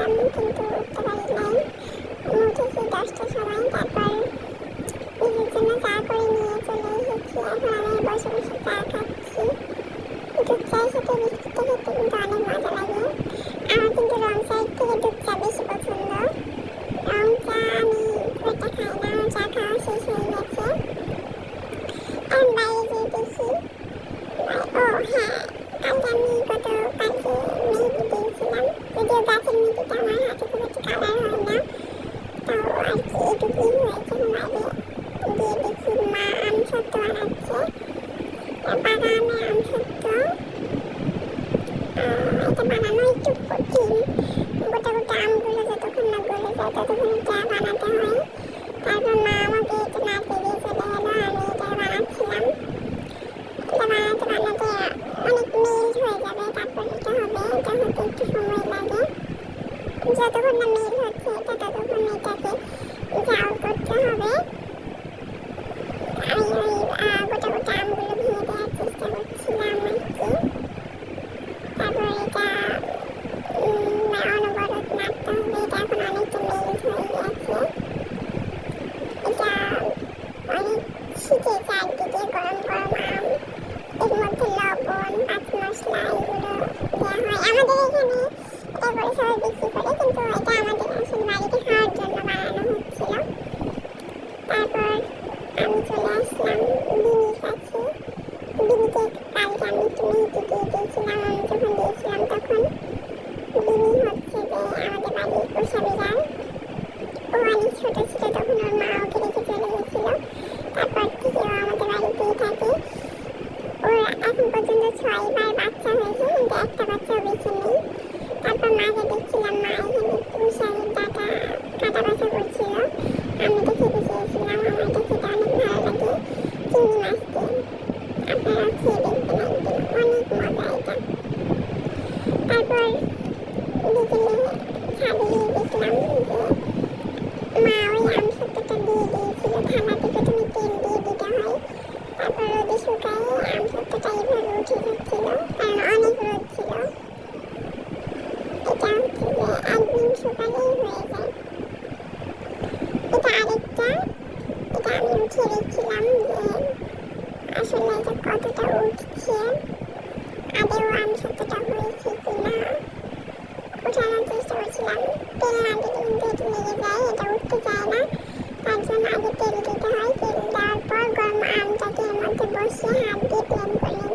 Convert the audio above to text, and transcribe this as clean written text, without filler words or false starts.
উঠলাম, কিন্তু উঠতে পারি নাই। উঠেছি 10টার সময়। তারপর নিজের জন্য চা করে নিয়ে চলে এসেছি। এখন আমি বসে বসে চা খাচ্ছি। দুধ চায়ের সাথে বিস্কুটটা খেতে কিন্তু অনেক মজা লাগে। আমার কিন্তু রং চায়ের থেকে দুধ চা বেশি পছন্দ। রং চা আমি খুব একটা খাই না, আমার চা খাওয়া শেষ হয়ে গেছে। এখন বাইরে যেয়ে দেখি, ও হ্যাঁ, কালকে আমি কালকে মেহেদি দিয়েছিলাম। যদিও গাছের মেহেদিটা আমার হাতে খুব একটা কালার হয় না, তাও আর কি এটুকুই হয়েছে। বাইরে গিয়ে দেখি মা আম সত্ত্ব বানাচ্ছে, বাগানে আম সত্ত্ব। এটা বানানো একটু কঠিন, গোটা গোটা আমগুলো যতক্ষণ না গলে যায় ততক্ষণ এটা বানাতে হয়। তারপর মা আমাকে এটা নাড়তে দিয়ে চলে গেলো, আমি এটা বানাচ্ছিলাম। এটা বানাতে অনেক মেল্ট হয়ে যাবে, তারপর এটা হবে। এটা হতে একটু সময় লাগে, যতক্ষণ না মেল্ট হচ্ছে এটা ততক্ষণ এটাকে জাল করতে হবে। আমি গোটা গোটা আমগুলো ভেঙে দেওয়ার চেষ্টা করছিলাম আর কি। তারপর এটা অনবরত নাড়তে হবে। এটা এখন অনেকটা মেল্ট হয়ে গেছে। এটা অনেক শীতে চারদিকে গরম গরম আম, এর মধ্যে লবণ, পাঁচ মশলা এগুলো দেওয়া হয়। আমাদের এখানে এটা করে সবাই বিক্রি করে, কিন্তু এটা আমাদের আসলে বাড়িতে খাওয়ার জন্য বানানো হচ্ছিল। তারপর আমি চলে আসলাম বিনির কাছে। বিনিকে কালকে আমি একটু মেহেদি দিয়ে দিয়েছিলাম। আমি যখন দিয়েছিলাম তখন বিনি হচ্ছে যে আমাদের বাড়ির পোষা বিড়াল। ও অনেক ছোট ছিল তখন, ওর মা ওকে রেখে চলে গেছিল। তারপর থেকে ও আমাদের বাড়িতেই থাকে। ওর এখন পর্যন্ত 6বার বাচ্চা হয়েছে, কিন্তু একটা বাচ্চাও বেঁচে নেই। তারপর মাকে দেখছিলাম, মা এখানে পুঁইশাকের ডাঁটা কাটা বাছা করছিল। আমি এটা খেতে চেয়েছিলাম, আমার এটা খেতে অনেক ভালো লাগে চিংড়ি মাছ দিয়ে। আপনারা খেয়ে দেখবেন একদিন, অনেক মজা এটা। তারপর বিকেলে ছাদে গিয়ে দেখলাম যে মা ওই আম সত্ত্বটা দিয়ে দিয়েছিল। থালাতে প্রথমে তেল দিয়ে দিতে হয়, তারপর রোদে শুকায়ে আম সত্ত্বটা এইভাবে উঠে যাচ্ছিল, কারণ অনেক রোদ ছিল। এটা হচ্ছে যে একদিন শুকালেই হয়ে যায়। এটা আরেকটা, এটা আমি উঠিয়ে দেখছিলাম যে আসলে এটা কতটা উঠছে, আদেও আম সত্ত্বটা হয়েছে কিনা উঠানোর চেষ্টা করছিলাম। তেল না দিলে কিন্তু এটা লেগে যায়, এটা উঠতে চায় না। তার জন্য আগে তেল দিতে হয়। তেল দেওয়ার পর গরম আমটাকে এর মধ্যে বসিয়ে হাত দিয়ে প্লেন করে